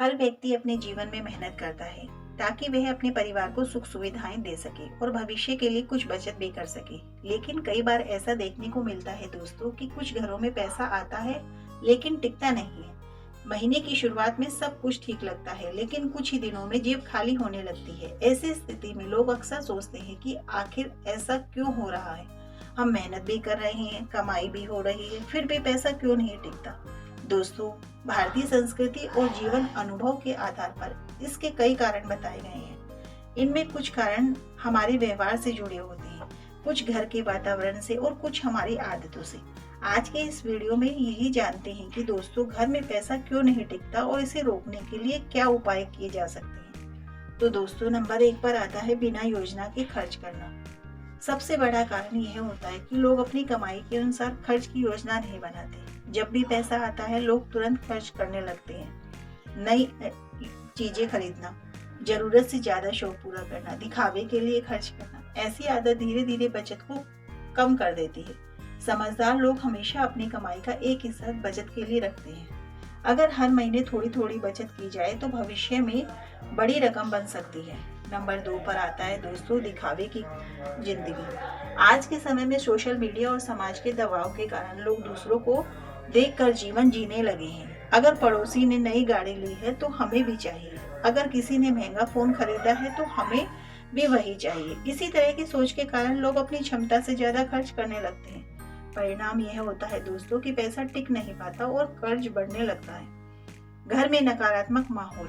हर व्यक्ति अपने जीवन में मेहनत करता है ताकि वह अपने परिवार को सुख सुविधाएं दे सके और भविष्य के लिए कुछ बचत भी कर सके। लेकिन कई बार ऐसा देखने को मिलता है दोस्तों कि कुछ घरों में पैसा आता है लेकिन टिकता नहीं है। महीने की शुरुआत में सब कुछ ठीक लगता है लेकिन कुछ ही दिनों में जेब खाली होने लगती है। ऐसी स्थिति में लोग अक्सर सोचते हैं कि आखिर ऐसा क्यों हो रहा है। हम मेहनत भी कर रहे हैं, कमाई भी हो रही है, फिर भी पैसा क्यों नहीं टिकता। दोस्तों, भारतीय संस्कृति और जीवन अनुभव के आधार पर इसके कई कारण बताए गए हैं। इनमें कुछ कारण हमारे व्यवहार से जुड़े होते हैं, कुछ घर के वातावरण से और कुछ हमारी आदतों से। आज के इस वीडियो में यही जानते हैं कि दोस्तों, घर में पैसा क्यों नहीं टिकता और इसे रोकने के लिए क्या उपाय किए जा सकते हैं। तो दोस्तों, नंबर 1 पर आता है बिना योजना के खर्च करना। सबसे बड़ा कारण यह होता है कि लोग अपनी कमाई के अनुसार खर्च की योजना नहीं बनाते। जब भी पैसा आता है लोग तुरंत खर्च करने लगते हैं। नई चीजें खरीदना, जरूरत से ज्यादा शौक पूरा करना, दिखावे के लिए खर्च करना, ऐसी आदत धीरे धीरे बचत को कम कर देती है। समझदार लोग हमेशा अपनी कमाई का एक हिस्सा बचत के लिए रखते हैं। अगर हर महीने थोड़ी थोड़ी बचत की जाए तो भविष्य में बड़ी रकम बन सकती है। नंबर 2 पर आता है दोस्तों दिखावे की जिंदगी। आज के समय में सोशल मीडिया और समाज के दबाव के कारण लोग दूसरों को देखकर जीवन जीने लगे हैं। अगर पड़ोसी ने नई गाड़ी ली है तो हमें भी चाहिए, अगर किसी ने महंगा फोन खरीदा है तो हमें भी वही चाहिए। इसी तरह की सोच के कारण लोग अपनी क्षमता से ज्यादा खर्च करने लगते हैं। परिणाम यह होता है दोस्तों कि पैसा टिक नहीं पाता और कर्ज बढ़ने लगता है। घर में नकारात्मक माहौल।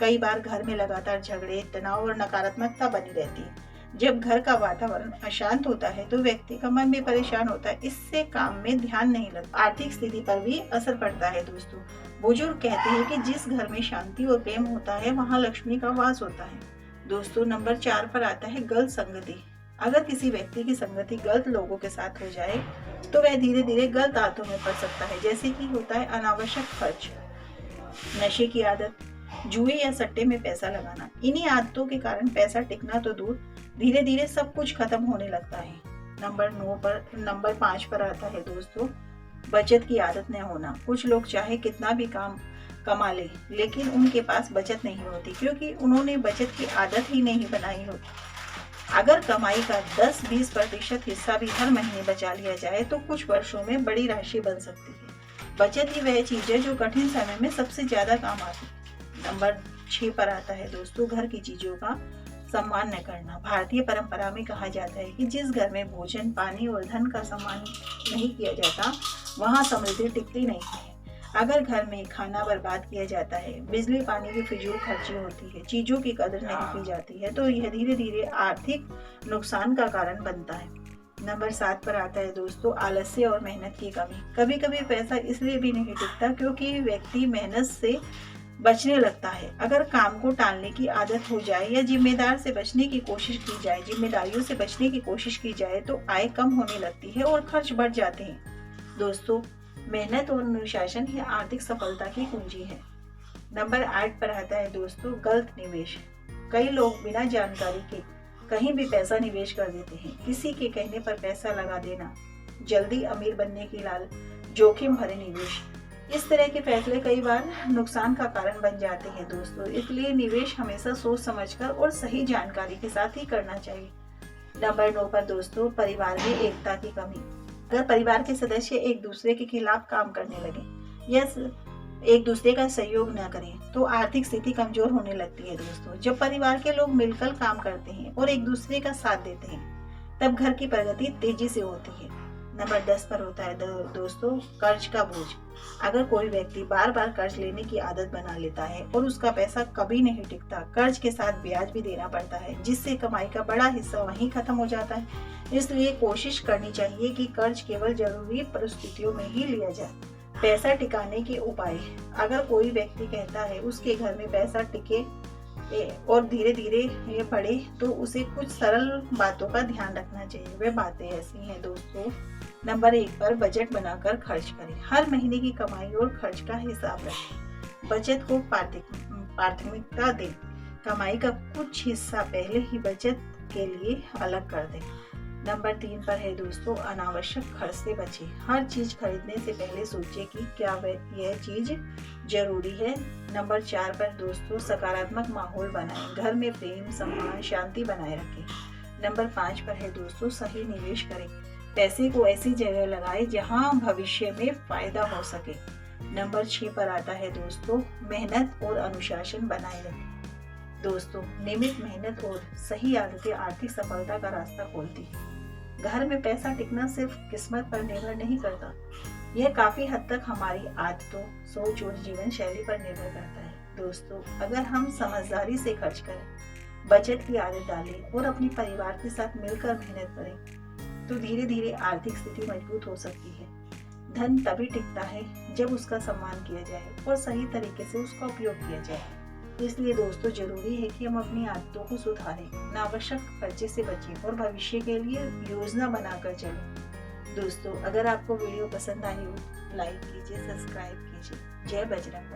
कई बार घर में लगातार झगड़े, तनाव और नकारात्मकता बनी रहती है। जब घर का वातावरण अशांत होता है तो व्यक्ति का मन भी परेशान होता है, इससे काम में ध्यान नहीं लगता। आर्थिक स्थिति पर भी असर पड़ता है दोस्तों। बुजुर्ग कहते हैं कि जिस घर में शांति और प्रेम होता है वहाँ लक्ष्मी का वास होता है। दोस्तों, नंबर 4 पर आता है गलत संगति। अगर किसी व्यक्ति की संगति गलत लोगों के साथ हो जाए तो वह धीरे धीरे गलत आदतों में पड़ सकता है, जैसे कि होता है अनावश्यक खर्च, नशे की आदत, जुए या सट्टे में पैसा लगाना। इन्हीं आदतों के कारण पैसा टिकना तो दूर, धीरे धीरे सब कुछ खत्म होने लगता है। नंबर 5 पर आता है दोस्तों बचत की आदत न होना। कुछ लोग चाहे कितना भी काम कमा ले लेकिन उनके पास बचत नहीं होती क्योंकि उन्होंने बचत की आदत ही नहीं बनाई होती। अगर कमाई का 10-20% हिस्सा भी हर महीने बचा लिया जाए तो कुछ वर्षों में बड़ी राशि बन सकती है। बचत ही वह चीज है जो कठिन समय में सबसे ज्यादा काम आती है। नंबर 6 पर आता है दोस्तों घर की चीजों का सम्मान न करना। भारतीय परंपरा में कहा जाता है कि जिस घर में भोजन, पानी और धन का सम्मान नहीं किया जाता वहाँ समृद्धि टिकती नहीं है। अगर घर में खाना बर्बाद किया जाता है, बिजली पानी की फिजूल खर्ची होती है, चीजों की कदर नहीं की जाती है तो यह धीरे धीरे आर्थिक नुकसान का कारण बनता है। नंबर 7 पर आता है दोस्तों आलस्य और मेहनत की कमी। कभी कभी पैसा इसलिए भी नहीं टिकता क्योंकि व्यक्ति मेहनत से बचने लगता है। अगर काम को टालने की आदत हो जाए या जिम्मेदारियों से बचने की कोशिश की जाए तो आय कम होने लगती है और खर्च बढ़ जाते हैं। दोस्तों, मेहनत और अनुशासन ही आर्थिक सफलता की कुंजी है। नंबर 8 पर आता है दोस्तों गलत निवेश। कई लोग बिना जानकारी के कहीं भी पैसा निवेश कर देते हैं। किसी के कहने पर पैसा लगा देना, जल्दी अमीर बनने की लालच, जोखिम भरे निवेश, इस तरह के फैसले कई बार नुकसान का कारण बन जाते हैं दोस्तों। इसलिए निवेश हमेशा सोच समझकर और सही जानकारी के साथ ही करना चाहिए। नंबर 9 पर दोस्तों परिवार में एकता की कमी। अगर परिवार के सदस्य एक दूसरे के खिलाफ काम करने लगे या एक दूसरे का सहयोग न करें तो आर्थिक स्थिति कमजोर होने लगती है दोस्तों। जब परिवार के लोग मिलकर काम करते हैं और एक दूसरे का साथ देते हैं तब घर की प्रगति तेजी से होती है। नंबर 10 पर होता है दोस्तों कर्ज का बोझ। अगर कोई व्यक्ति बार बार कर्ज लेने की आदत बना लेता है और उसका पैसा कभी नहीं टिकता, कर्ज के साथ ब्याज भी देना पड़ता है जिससे कमाई का बड़ा हिस्सा वहीं खत्म हो जाता है। इसलिए कोशिश करनी चाहिए कि कर्ज केवल जरूरी परिस्थितियों में ही लिया जाए। पैसा टिकाने के उपाय। अगर कोई व्यक्ति कहता है उसके घर में पैसा टिके और धीरे धीरे ये बढ़े तो उसे कुछ सरल बातों का ध्यान रखना चाहिए। वे बातें ऐसी हैं दोस्तों। नंबर 1 पर बजट बनाकर खर्च करें। हर महीने की कमाई और खर्च का हिसाब रखें। बचत को प्राथमिकता दें। कमाई का कुछ हिस्सा पहले ही बचत के लिए अलग कर दें। नंबर 3 पर है दोस्तों, अनावश्यक खर्च से बचें। हर चीज खरीदने से पहले सोचें कि क्या यह चीज जरूरी है। नंबर 4 पर दोस्तों, सकारात्मक माहौल बनाएं। घर में प्रेम, सम्मान, शांति बनाए रखें। नंबर 5 पर है दोस्तों, सही निवेश करें। पैसे को ऐसी जगह लगाएं जहां भविष्य में फायदा हो सके। नंबर 6 पर आता है दोस्तों, मेहनत और अनुशासन बनाए रखें। दोस्तों, नियमित मेहनत और सही आदतें आर्थिक सफलता का रास्ता खोलती हैं। घर में पैसा टिकना सिर्फ किस्मत पर निर्भर नहीं करता, यह काफी हद तक हमारी आदतों, सोच और जीवन शैली पर निर्भर करता है। दोस्तों, अगर हम समझदारी से खर्च करें, बचत की आदत डालें और अपने परिवार के साथ मिलकर मेहनत करें, तो धीरे धीरे आर्थिक स्थिति मजबूत हो सकती है। धन तभी टिकता है जब उसका सम्मान किया जाए और सही तरीके से उसका उपयोग किया जाए। इसलिए दोस्तों, जरूरी है कि हम अपनी आदतों को सुधारें, अनावश्यक खर्चे से बचें और भविष्य के लिए योजना बनाकर चलें। दोस्तों, अगर आपको वीडियो पसंद आई हो, लाइक कीजिए, सब्सक्राइब कीजिए। जय बजरंग।